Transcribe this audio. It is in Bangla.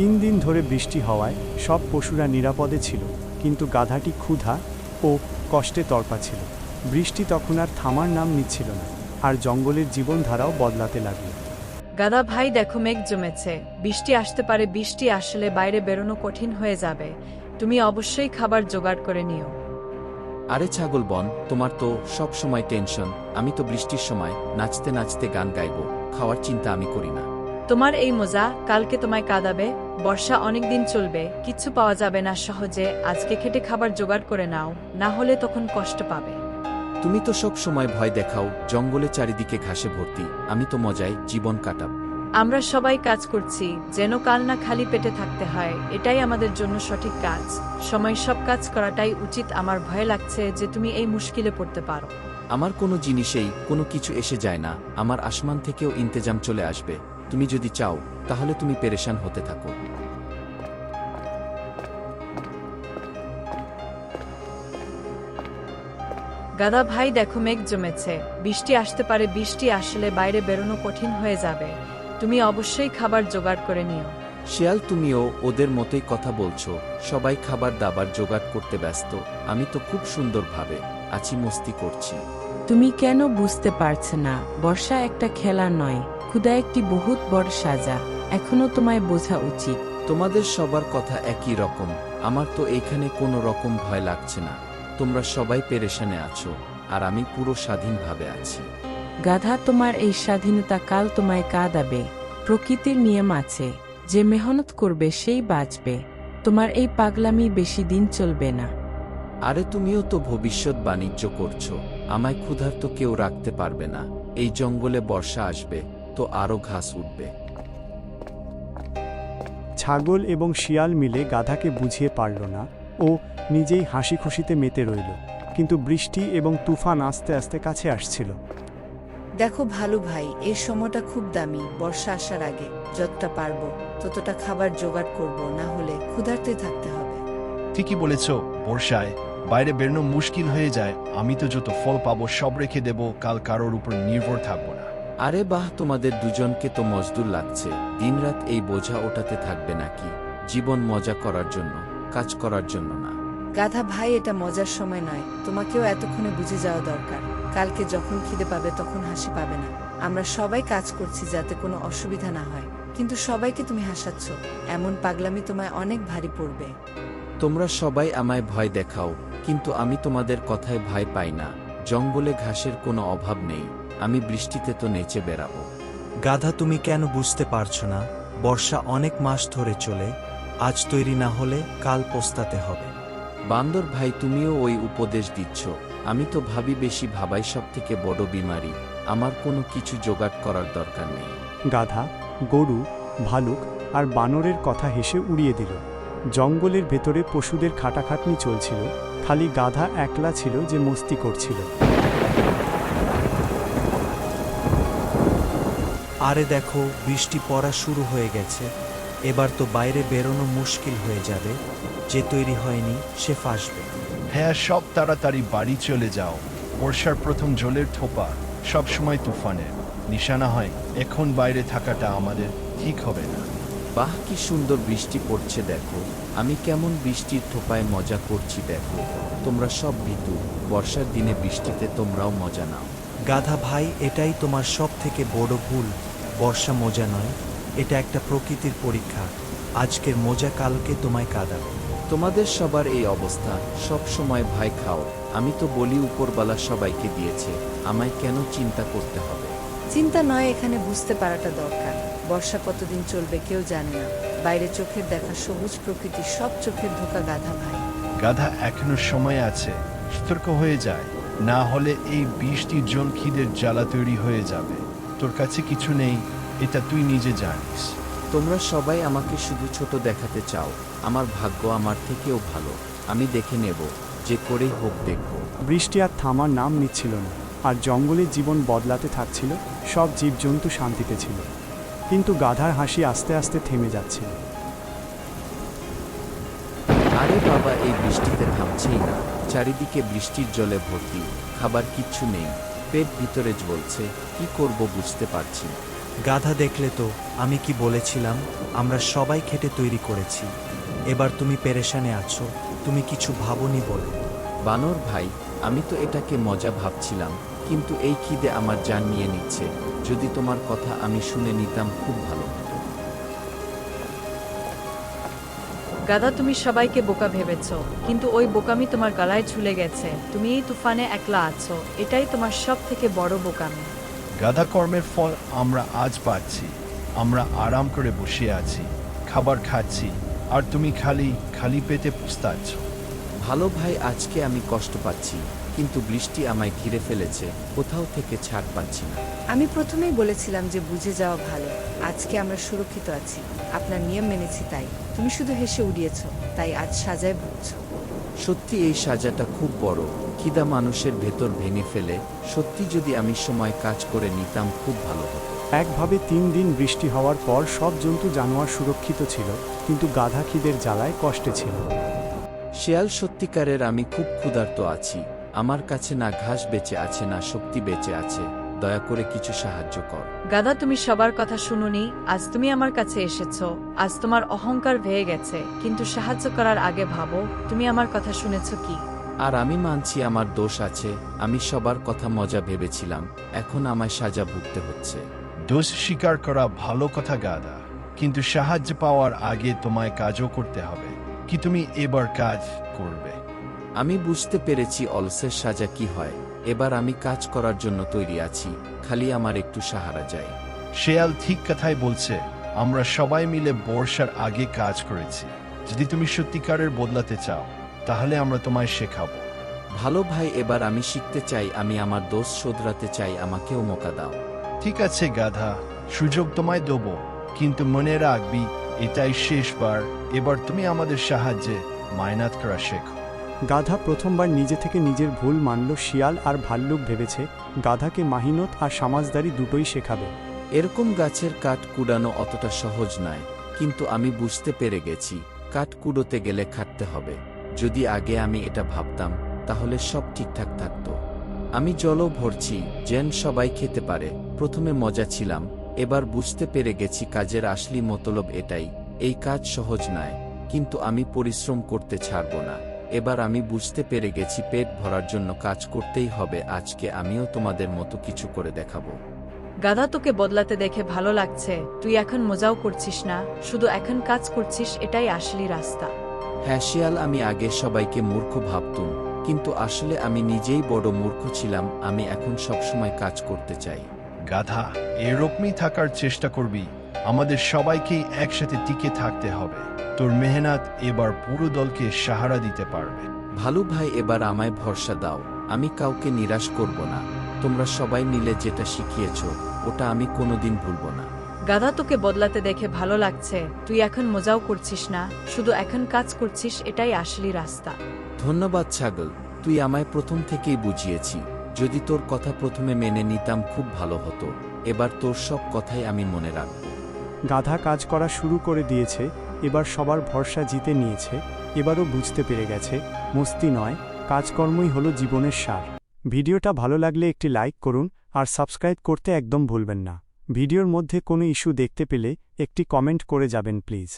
3 দিন ধরে বৃষ্টি হওয়ায় সব পশুরা নিরাপদে ছিল, কিন্তু গাধাটি ক্ষুধা ও কষ্টে তড়পা ছিল। বৃষ্টি তখন আর থামার নাম নিচ্ছিল না, আর জঙ্গলের জীবনধারাও বদলাতে লাগল। গাধা ভাই দেখো, মেঘ জমেছে, বৃষ্টি আসতে পারে। বৃষ্টি আসলে বাইরে বেরোনো কঠিন হয়ে যাবে। তুমি অবশ্যই খাবার জোগাড় করে নিও। আরে ছাগল বন, তোমার তো সব সময় টেনশন। আমি তো বৃষ্টির সময় নাচতে নাচতে গান গাইবো, খাওয়ার চিন্তা আমি করি না। তোমার এই মজা কালকে তোমায় কাঁদাবে। বর্ষা অনেক দিন চলবে, কিচ্ছু পাওয়া যাবে না সহজে। আজকে খেটে খাবার জোগাড় করে নাও, না হলে তখন কষ্ট পাবে। তুমি তো সব সময় ভয় দেখাও, জঙ্গলে চারিদিকে ঘাসে ভর্তি। আমি তো মজায় জীবন কাটাব। আমরা সবাই কাজ করছি, যেন কাল না খালি পেটে থাকতে হয়। এটাই আমাদের জন্য সঠিক কাজ। সময় সব কাজ করাটাই উচিত। আমার ভয় লাগছে যে তুমি এই মুশকিলে পড়তে পারো। আমার কোনো জিনিসেই কোনো কিছু এসে যায় না। আমার আসমান থেকেও ইন্তেজাম চলে আসবে। তুমি যদি চাও তাহলে তুমি পেরেশান হতে থাকো। গাধা ভাই দেখো, মেঘ জমেছে, বৃষ্টি আসতে পারে। বৃষ্টি আসলে বাইরে বেরোনো কঠিন হয়ে যাবে। তুমি অবশ্যই খাবার জোগাড় করে নিও। শিয়াল, তুমিও ওদের মতোই কথা বলছো। সবাই খাবার দাবার জোগাড় করতে ব্যস্ত। আমি তো খুব সুন্দরভাবে আছি, মস্তি করছি। তুমি কেন বুঝতে পারছো না? বর্ষা একটা খেলা নয়, ক্ষুধা একটি বহুত বড় সাজা। এখনো তোমায় বোঝা উচিত। তোমাদের সবার কথা একই রকম। আমার তো এইখানে কোনো রকম ভয় লাগছে না। তোমরা সবাই পেরেশানে আছো, আর আমি পুরো স্বাধীনভাবে আছি। গাধা, তোমার এই স্বাধীনতা কাল তোমায় কাঁদাবে। প্রকৃতির নিয়ম আছে, যে মেহনত করবে সেই বাঁচবে। তোমার এই পাগলামি বেশি দিন চলবে না। আরে তুমিও তো ভবিষ্যৎ বাণিজ্য করছো। আমায় ক্ষুধার্ত কেউ রাখতে পারবে না। এই জঙ্গলে বর্ষা আসবে তো আরো ঘাস উঠবে। ছাগল এবং শিয়াল মিলে গাধাকে বুঝিয়ে পারল না। ও নিজেই হাসি খুশিতে মেতে রইল, কিন্তু বৃষ্টি এবং তুফান আস্তে আস্তে কাছে আসছিল। দেখো ভালু ভাই, এই সময়টা খুব দামি। বর্ষা আসার আগে যতটা পারবো ততটা খাবার জোগাড় করব, না হলে ক্ষুধার্তে থাকতে হবে। ঠিকই বলেছ, বর্ষায় বাইরে বেরোনো মুশকিল হয়ে যায়। আমি তো যত ফল পাবো সব রেখে দেব, কাল কারোর উপর নির্ভর থাকবো না। আরে বাহ, তোমাদের দুজনকে তো মজদুর লাগছে। দিনরাত এই বোঝা ওঠাতে থাকবে নাকি? জীবন মজা করার জন্য, কাজ করার জন্য না। গাধা ভাই, এটা মজার সময় নয়। তোমাকেও এতক্ষণে বুঝে যাওয়া দরকার। কালকে যখন খিদে পাবে তখন হাসি পাবে না। আমরা সবাই কাজ করছি যাতে কোনো অসুবিধা না হয়, কিন্তু সবাইকে তুমি হাসাচ্ছ। এমন পাগলামি তোমায় অনেক ভারী পড়বে। তোমরা সবাই আমায় ভয় দেখাও, কিন্তু আমি তোমাদের কথায় ভয় পাই না। জঙ্গলে ঘাসের কোনো অভাব নেই। আমি বৃষ্টিতে তো নেচে বেড়াবো। গাধা, তুমি কেন বুঝতে পারছো না? বর্ষা অনেক মাস ধরে চলে। আজ তৈরি না হলে কাল পস্তাতে হবে। বান্দর ভাই, তুমিও ওই উপদেশ দিচ্ছ? আমি তো ভাবি, বেশি ভাবাই সব থেকে বড় বিমারি। আমার কোনো কিছু জোগাড় করার দরকার নেই। গাধা, গরু, ভালুক আর বানরের কথা হেসে উড়িয়ে দিল। জঙ্গলের ভেতরে পশুদের খাটাখাটনি চলছিল, খালি গাধা একলা ছিল যে মস্তি করছিল। আরে দেখো, বৃষ্টি পড়া শুরু হয়ে গেছে। এবার তো বাইরে বেরোনো মুশকিল হয়ে যাবে। যে তৈরি হয়নি সে ফাঁসবে। হ্যাঁ, সব তাড়াতাড়ি বাড়ি চলে যাও। বর্ষার প্রথম জলের থোপা সবসময় তুফানের নিশানা হয়। এখন বাইরে থাকাটা আমাদের ঠিক হবে না। বাহ, কি সুন্দর বৃষ্টি পড়ছে দেখো। আমি কেমন বৃষ্টির থোপায় মজা করছি দেখো। তোমরা সব ভীতু। বর্ষার দিনে বৃষ্টিতে তোমরাও মজা নাও। গাধা ভাই, এটাই তোমার সব থেকে বড় ভুল। বর্ষা মজা নয়, এটা একটা প্রকৃতির পরীক্ষা। আজকের মজা কালকে তোমায় কাঁদাবে। তোমাদের সবার এই অবস্থা, সব সময় ভয় খাও। আমি তো বলি উপরবালা সবাইকে দিয়েছে, আমায় কেন চিন্তা করতে হবে? চিন্তা নয়, এখানে বুঝতে পারাটা দরকার। বর্ষা কতদিন চলবে কেউ জানে না। বাইরে চোখের দেখা সবুজ প্রকৃতি, সব চোখের ধোকা গাধা ভাই। গাধা, এখনো সময় আছে, সতর্ক হয়ে যায়। না হলে এই বৃষ্টির জল খিদের জ্বালা তৈরি হয়ে যাবে। তোর কাছে কিছু নেই, এটা তুই নিজে জানিস। তোমরা সবাই আমাকে শুধু ছোট দেখাতে চাও। আমার ভাগ্য আমার থেকেও ভালো। আমি দেখে নেব, যে করেই হোক দেখব। বৃষ্টি আর থামার নাম নিচ্ছিল না, আর জঙ্গলের জীবন বদলাতে থাকছিল। সব জীবজন্তু শান্তিতে ছিল, কিন্তু গাধার হাসি আস্তে আস্তে থেমে যাচ্ছিল। আরে বাবা, এই বৃষ্টিতে থামছেই না। চারিদিকে বৃষ্টির জলে ভর্তি, খাবার কিচ্ছু নেই, পেট ভিতরে জ্বলছে। কি করব বুঝতে পারছি না। গাধা দেখলে তো আমি কি বলেছিলাম, আমরা সবাই খেটে তৈরি করেছি। এবার তুমি পেরেশানে আছো, তুমি কিছু ভাবনি বলে। বানর ভাই, আমি তো এটাকে মজা ভাবছিলাম, কিন্তু এই খিদে আমার জান নিয়ে নিচ্ছে। যদি তোমার কথা আমি শুনে নিতাম খুব ভালো হতো। গাধা, তুমি সবাইকে বোকা ভেবেছ, কিন্তু ওই বোকামি তোমার গলায় ঝুলে গেছে। তুমি এই তুফানে একলা আছো, এটাই তোমার সব থেকে বড় বোকামি। গাধা কর্মের ফল আমরা আজ পাচ্ছি। আমরা আরাম করে বসে আছি, খাবার খাচ্ছি, আর তুমি খালি পেটে পস্তাচ্ছ। ভালো ভাই, আজকে আমি কষ্ট পাচ্ছি, কিন্তু বৃষ্টি আমায় ঘিরে ফেলেছে, কোথাও থেকে ছাড় পাচ্ছি না। আমি প্রথমেই বলেছিলাম যে বুঝে যাওয়া ভালো। আজকে আমরা সুরক্ষিত আছি, আপনার নিয়ম মেনেছি, তাই তুমি শুধু হেসে উড়িয়েছ, তাই আজ সাজায় ভুগছ। সত্যি এই সাজাটা খুব বড়। খিদা মানুষের ভেতর ভেঙে ফেলে। সত্যি যদি আমি সময় কাজ করে নিতাম খুব ভালো হতো। একভাবে 3 দিন বৃষ্টি হওয়ার পর সব জন্তু জানোয়ার সুরক্ষিত ছিল, কিন্তু গাধা খিদের জ্বালায় কষ্টে ছিল। শেয়াল, সত্যিকারের আমি খুব ক্ষুধার্ত আছি। আমার কাছে না ঘাস বেঁচে আছে, না শক্তি বেঁচে আছে। দয়া করে কিছু সাহায্য কর। গাধা, তুমি সবার কথা শুনোনি, আজ তুমি আমার কাছে এসেছো। আজ তোমার অহংকার ভেঙে গেছে, কিন্তু সাহায্য করার আগে ভাবো তুমি আমার কথা শুনেছো কি। আর আমি মানছি আমার দোষ আছে, আমি সবার কথা মজা ভেবেছিলাম, এখন আমায় সাজা ভুগতে হচ্ছে। দোষ স্বীকার করা ভালো কথা গাধা, কিন্তু সাহায্য পাওয়ার আগে তোমায় কাজও করতে হবে। কি তুমি এবার কাজ করবে? আমি বুঝতে পেরেছি অলসের সাজা কি হয়। এবার আমি কাজ করার জন্য তৈরি আছি, খালি আমার একটু সাহারা চাই। শেয়াল ঠিক কথাই বলছে। আমরা সবাই মিলে বর্ষার আগে কাজ করেছি। যদি তুমি সত্যিকারের বদলাতে চাও, তাহলে আমরা তোমায় শেখাবো। ভালো ভাই, এবার আমি শিখতে চাই, আমি আমার দোষ শোধরাতে চাই, আমাকেও মৌকা দাও। ঠিক আছে গাধা, সুযোগ তোমায় দেবো, কিন্তু মনে রাখবি এটাই শেষবার। এবার তুমি আমাদের সাহায্যে মাইনাত করা শেখো। গাধা প্রথমবার নিজে থেকে নিজের ভুল মানল। শিয়াল আর ভাল্লুক ভেবেছে গাধাকে মাহিনত আর সমাজদারি দুটোই শেখাবে। এরকম গাছের কাঠ কুড়ানো অতটা সহজ নয়, কিন্তু আমি বুঝতে পেরে গেছি কাঠ কুড়োতে গেলে খাটতে হবে। যদি আগে আমি এটা ভাবতাম, তাহলে সব ঠিকঠাক থাকতো। আমি জলও ভরছি যেন সবাই খেতে পারে। প্রথমে মজা ছিলাম, এবার বুঝতে পেরে গেছি কাজের আসলি মতলব এটাই। এই কাজ সহজ নয়, কিন্তু আমি পরিশ্রম করতে ছাড়ব না। এবার আমি বুঝতে পেরে গেছি পেট ভরার জন্য কাজ করতেই হবে। আজকে আমিও তোমাদের মতো কিছু করে দেখাবো। গাধা, তোকে বদলাতে দেখে ভালো লাগছে। তুই এখন মজাও করছিস না, শুধু এখন কাজ করছিস, এটাই আসলি রাস্তা। হ্যাঁ শিয়াল, আমি আগে সবাইকে মূর্খ ভাবতুম, কিন্তু আসলে আমি নিজেই বড় মূর্খ ছিলাম। আমি এখন সবসময় কাজ করতে চাই। গাধা, এরকমই থাকার চেষ্টা করবি। আমাদের সবাইকেই একসাথে টিকে থাকতে হবে। তোর মেহনত এবার পুরো দলকে সাহারা দিতে পারবে। ভালু ভাই, এবার আমায় ভরসা দাও, আমি কাউকে নিরাশ করব না। তোমরা সবাই মিলে যেটা শিখিয়েছ, ওটা আমি কোনোদিন ভুলব না। গাধা, তোকে বদলাতে দেখে ভালো লাগছে। তুই এখন মজাও করছিস না, শুধু এখন কাজ করছিস, এটাই আসলি রাস্তা। ধন্যবাদ ছাগল, তুই আমায় প্রথম থেকেই বুঝিয়েছি। যদি তোর কথা প্রথমে মেনে নিতাম খুব ভালো হতো। এবার তোর সব কথাই আমি মনে রাখব। গাধা কাজ করা শুরু করে দিয়েছে, এবার সবার ভরসা জিতে নিয়েছে। এবারও বুঝতে পেরে গেছে মস্তি নয়, কাজকর্মই হলো জীবনের সার। ভিডিওটা ভালো লাগলে একটি লাইক করুন আর সাবস্ক্রাইব করতে একদম ভুলবেন না। ভিডিওর মধ্যে কোনো ইস্যু দেখতে পেলে একটি কমেন্ট করে যাবেন প্লিজ।